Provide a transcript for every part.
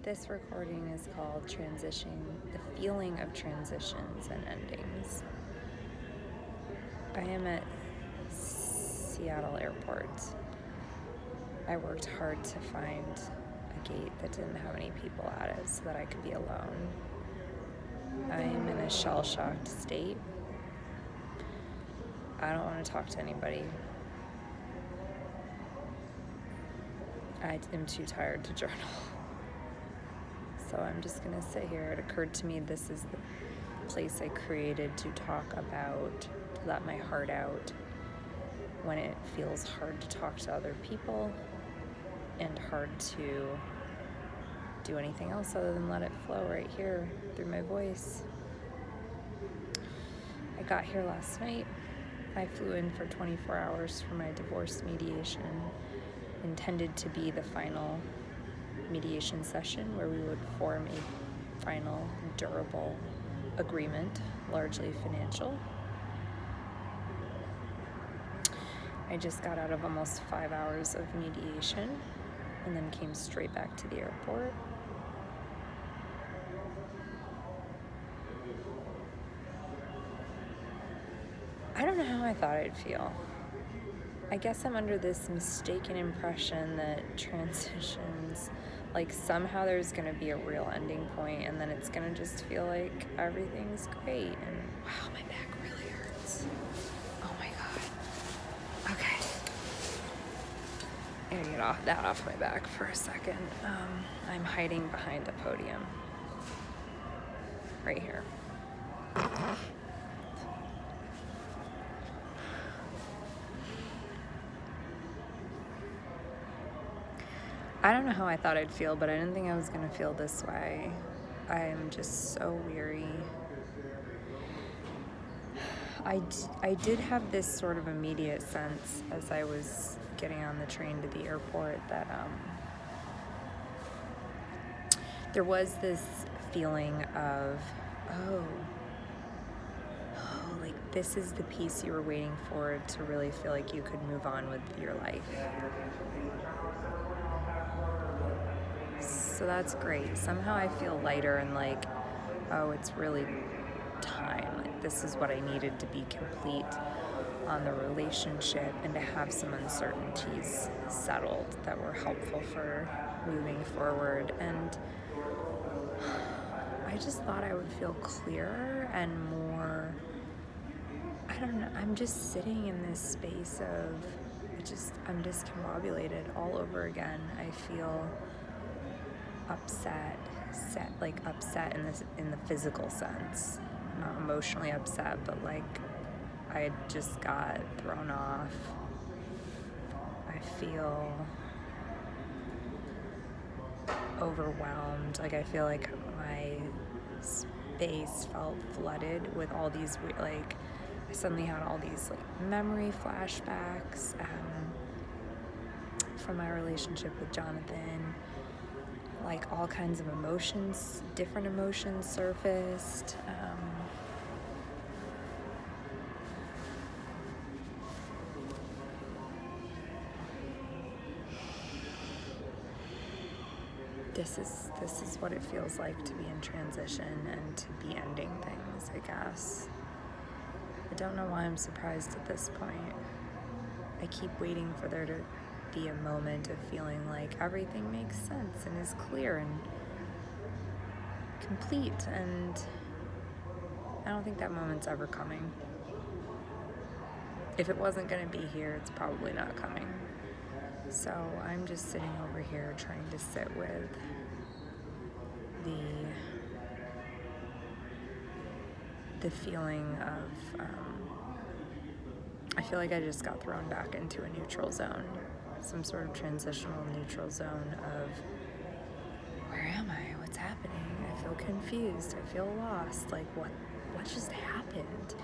This recording is called The Feeling of Transitions and Endings. I am at Seattle Airport. I worked hard to find a gate that didn't have any people at it so that I could be alone. I am in a shell-shocked state. I don't want to talk to anybody. I am too tired to journal. So I'm just going to sit here. It occurred to me this is the place I created to talk about, to let my heart out when it feels hard to talk to other people and hard to do anything else other than let it flow right here through my voice. I got here last night. I flew in for 24 hours for my divorce mediation, intended to be the final mediation session where we would form a final durable agreement, largely financial. I just got out of almost 5 hours of mediation and then came straight back to the airport. I don't know how I thought I'd feel. I guess I'm under this mistaken impression that transitions, like somehow there's going to be a real ending point and then it's going to just feel like everything's great. And wow, my back really hurts. Oh my God. Okay. I gotta get that off my back for a second. I'm hiding behind a podium. Right here. I don't know how I thought I'd feel, but I didn't think I was going to feel this way. I am just so weary. I did have this sort of immediate sense as I was getting on the train to the airport that there was this feeling of, like this is the piece you were waiting for to really feel like you could move on with your life. So that's great. Somehow I feel lighter and like, oh, it's really time. Like this is what I needed to be complete on the relationship and to have some uncertainties settled that were helpful for moving forward. And I just thought I would feel clearer and more, I don't know, I'm just sitting in this space of, I'm discombobulated all over again. I feel upset in the physical sense, not emotionally upset, but like I just got thrown off. I feel overwhelmed. Like I feel like my space felt flooded with all these like I suddenly had all these like memory flashbacks from my relationship with Jonathan. Like all kinds of emotions, different emotions surfaced. This is what it feels like to be in transition and to be ending things, I guess. I don't know why I'm surprised at this point. I keep waiting for there to be a moment of feeling like everything makes sense and is clear and complete, and I don't think that moment's ever coming. If it wasn't going to be here, it's probably not coming. So I'm just sitting over here trying to sit with the feeling of I feel like I just got thrown back into a neutral zone, some sort of transitional neutral zone of where am I? What's happening? I feel confused. I feel lost. Like what just happened?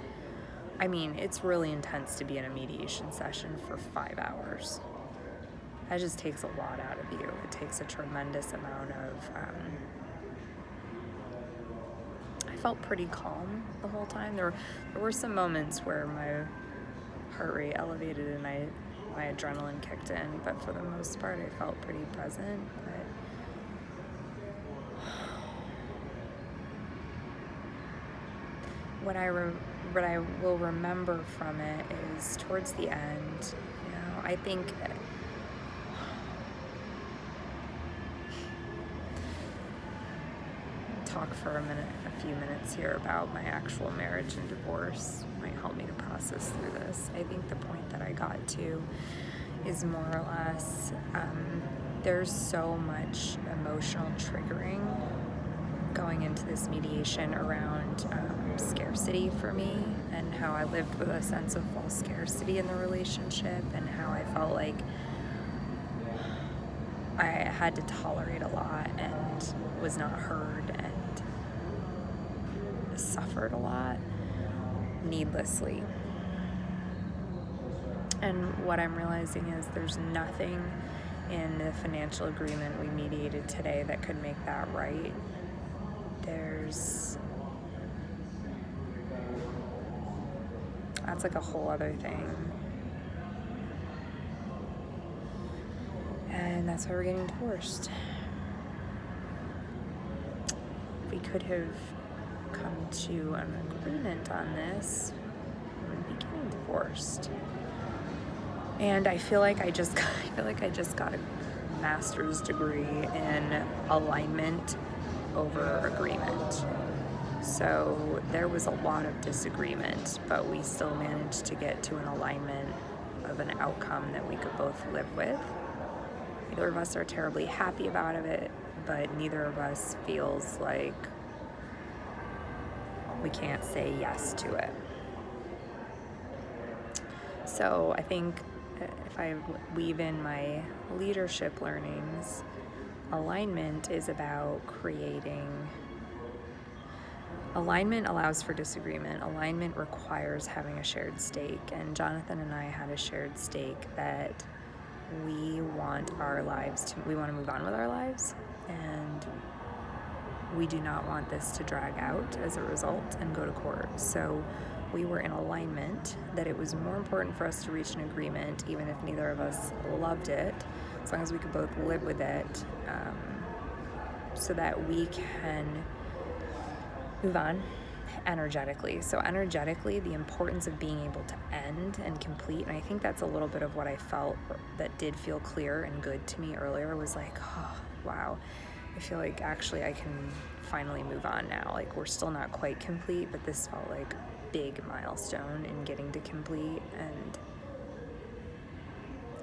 I mean, it's really intense to be in a mediation session for 5 hours. That just takes a lot out of you. It takes a tremendous amount of I felt pretty calm the whole time. There were some moments where my heart rate elevated and my adrenaline kicked in, but for the most part I felt pretty present. But what I will remember from it is towards the end, I think talk for a few minutes here about my actual marriage and divorce might help me to process through this. I think the point that I got to is more or less there's so much emotional triggering going into this mediation around scarcity for me, and how I lived with a sense of false scarcity in the relationship, and how I felt like I had to tolerate a lot and was not heard and suffered a lot needlessly. And what I'm realizing is there's nothing in the financial agreement we mediated today that could make that right. That's like a whole other thing. And that's why we're getting divorced. We could have come to an agreement on this, we wouldn't be getting divorced. And I feel like I just got a master's degree in alignment over agreement. So there was a lot of disagreement, but we still managed to get to an alignment of an outcome that we could both live with. Neither of us are terribly happy about it, but neither of us feels like we can't say yes to it. So I think if I weave in my leadership learnings, alignment is about creating. Alignment allows for disagreement. Alignment requires having a shared stake. And Jonathan and I had a shared stake that we want to move on with our lives. And we do not want this to drag out as a result and go to court. So we were in alignment that it was more important for us to reach an agreement, even if neither of us loved it, as long as we could both live with it, so that we can move on energetically. So energetically, the importance of being able to end and complete, and I think that's a little bit of what I felt that did feel clear and good to me earlier, was like, oh, wow, I feel like actually I can finally move on now. Like, we're still not quite complete, but this felt like a big milestone in getting to complete, and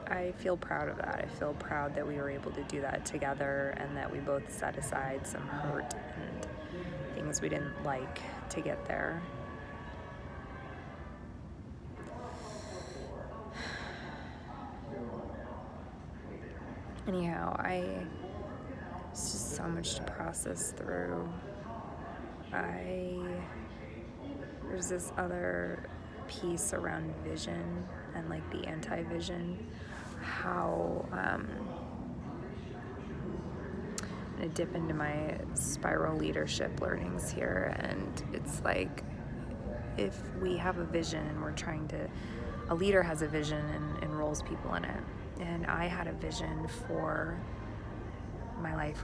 I feel proud of that. I feel proud that we were able to do that together, and that we both set aside some hurt and things we didn't like to get there. Anyhow, it's just so much to process through. There's this other piece around vision and like the anti-vision, how I'm gonna dip into my spiral leadership learnings here, and it's like, if we have a vision and a leader has a vision and enrolls people in it, and I had a vision for my life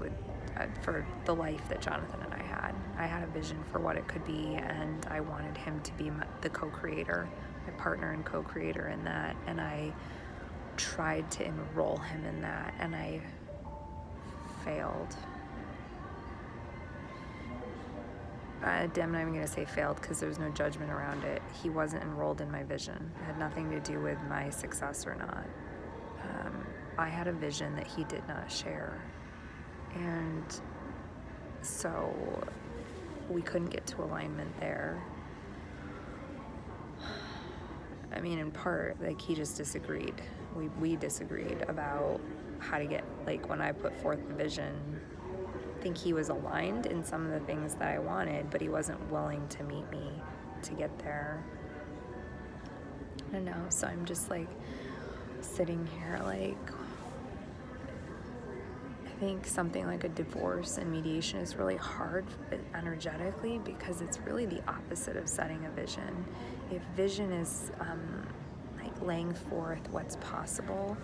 for the life that Jonathan and I had. I had a vision for what it could be, and I wanted him to be the co-creator, my partner and co-creator in that, and I tried to enroll him in that, and I failed. I'm not even going to say failed, because there's no judgment around it. He wasn't enrolled in my vision. It had nothing to do with my success or not. I had a vision that he did not share. And so we couldn't get to alignment there. I mean, in part, like, he just disagreed. We disagreed about how to get, like, when I put forth the vision, I think he was aligned in some of the things that I wanted, but he wasn't willing to meet me to get there. I don't know, so I'm just like sitting here like, I think something like a divorce and mediation is really hard energetically, because it's really the opposite of setting a vision. If vision is like laying forth what's possible,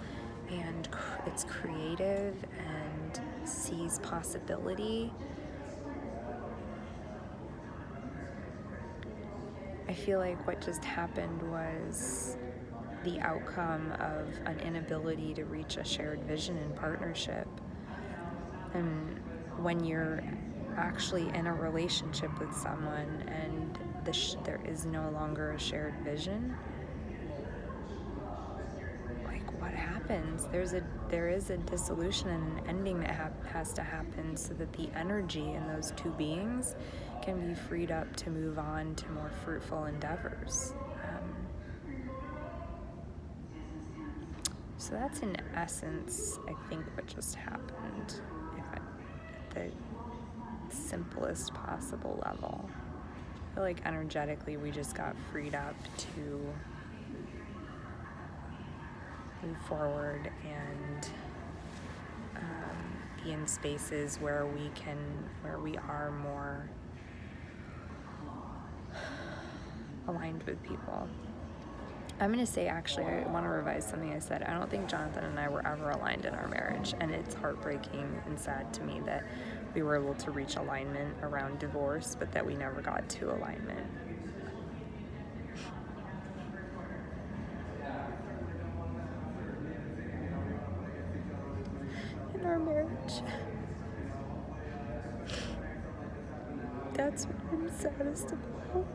and it's creative and sees possibility, I feel like what just happened was the outcome of an inability to reach a shared vision and partnership. And when you're actually in a relationship with someone and there is no longer a shared vision, like, what happens? There is a dissolution and an ending that has to happen so that the energy in those two beings can be freed up to move on to more fruitful endeavors. So that's in essence, I think, what just happened, at the simplest possible level. I feel like energetically we just got freed up to move forward and be in spaces where we are more aligned with people. I'm going to say, actually, I want to revise something I said. I don't think Jonathan and I were ever aligned in our marriage, and it's heartbreaking and sad to me that we were able to reach alignment around divorce, but that we never got to alignment. In our marriage. That's what I'm saddest about.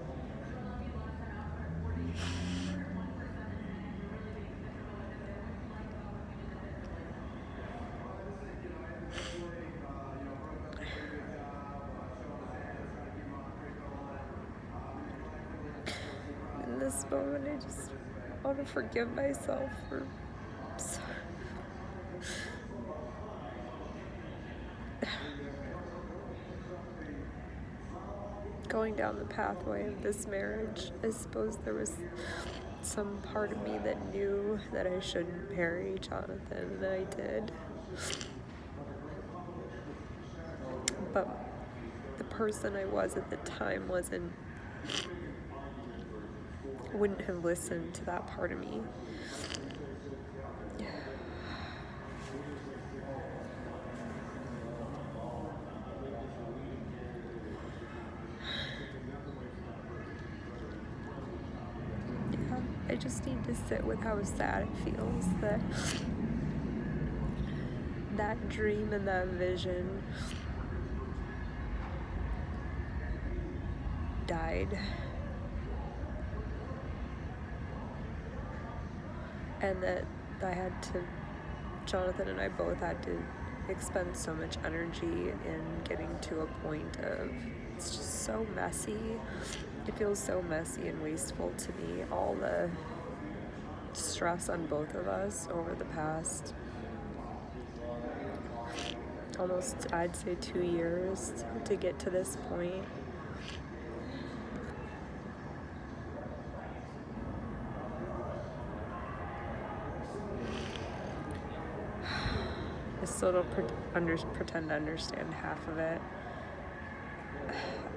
In this moment, I just want to forgive myself for going down the pathway of this marriage. I suppose there was some part of me that knew that I shouldn't marry Jonathan, and I did. But the person I was at the time wouldn't have listened to that part of me. I just need to sit with how sad it feels that that dream and that vision died. And that Jonathan and I both had to expend so much energy in getting to a point of, it's just so messy. It feels so messy and wasteful to me, all the stress on both of us over the past almost, I'd say, 2 years to get to this point. I still don't pretend to understand half of it.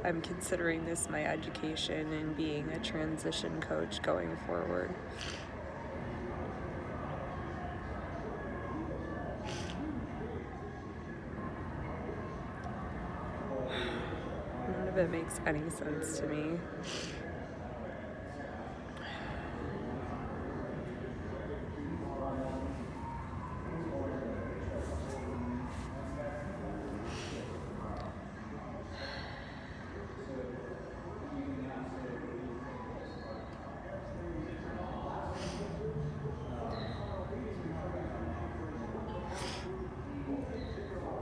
I'm considering this my education and being a transition coach going forward. None of it makes any sense to me.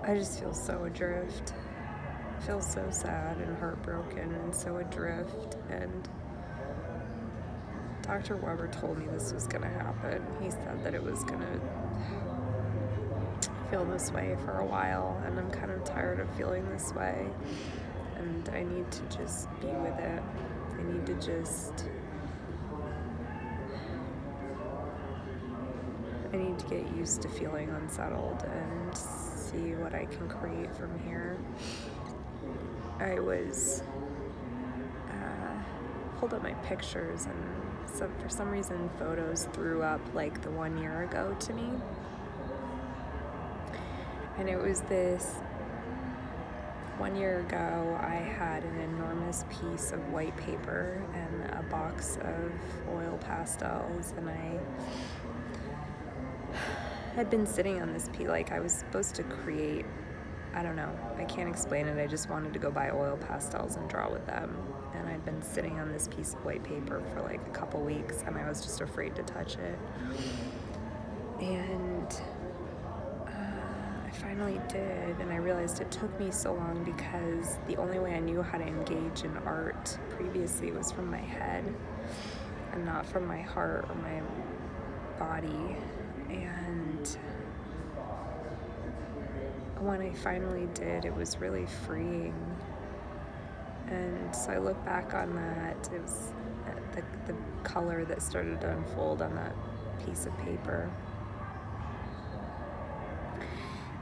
I just feel so adrift. I feel so sad and heartbroken and so adrift. And Dr. Weber told me this was gonna happen. He said that it was gonna feel this way for a while, and I'm kind of tired of feeling this way. And I need to just be with it. I need to get used to feeling unsettled and see what I can create from here. I pulled up my pictures, and for some reason photos threw up like the 1 year ago to me. And it was this 1 year ago, I had an enormous piece of white paper and a box of oil pastels, and I had been sitting on this piece, like I was supposed to create, I don't know, I can't explain it, I just wanted to go buy oil pastels and draw with them, and I'd been sitting on this piece of white paper for like a couple weeks, and I was just afraid to touch it, and I finally did, and I realized it took me so long because the only way I knew how to engage in art previously was from my head and not from my heart or my body. And when I finally did, it was really freeing. And so I look back on that, it was the color that started to unfold on that piece of paper.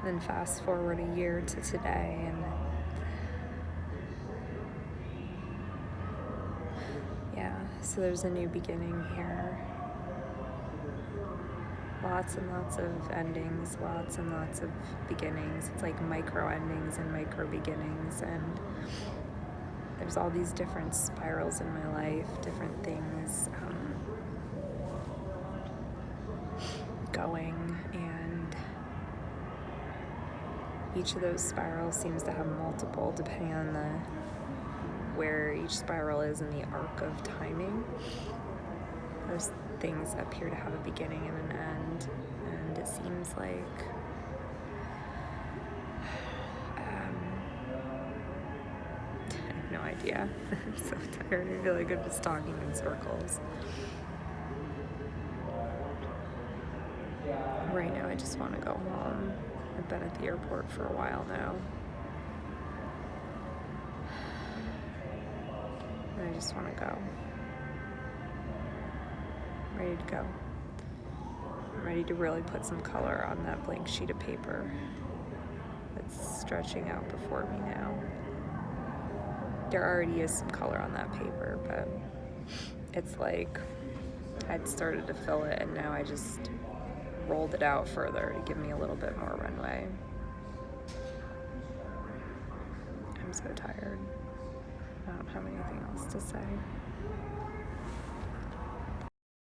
And then fast forward a year to today, and yeah, so there's a new beginning here. Lots and lots of endings, lots and lots of beginnings. It's like micro endings and micro beginnings, and there's all these different spirals in my life, different things going, and each of those spirals seems to have multiple depending on where each spiral is in the arc of timing. Those things appear to have a beginning and an end, and it seems like I have no idea. I'm so tired. I feel like I'm just talking in circles. Right now I just want to go home. I've been at the airport for a while now. And I just want to go. I'm ready to go. I'm ready to really put some color on that blank sheet of paper that's stretching out before me now. There already is some color on that paper, but it's like I'd started to fill it, and now I just rolled it out further to give me a little bit more runway. I'm so tired. I don't have anything else to say.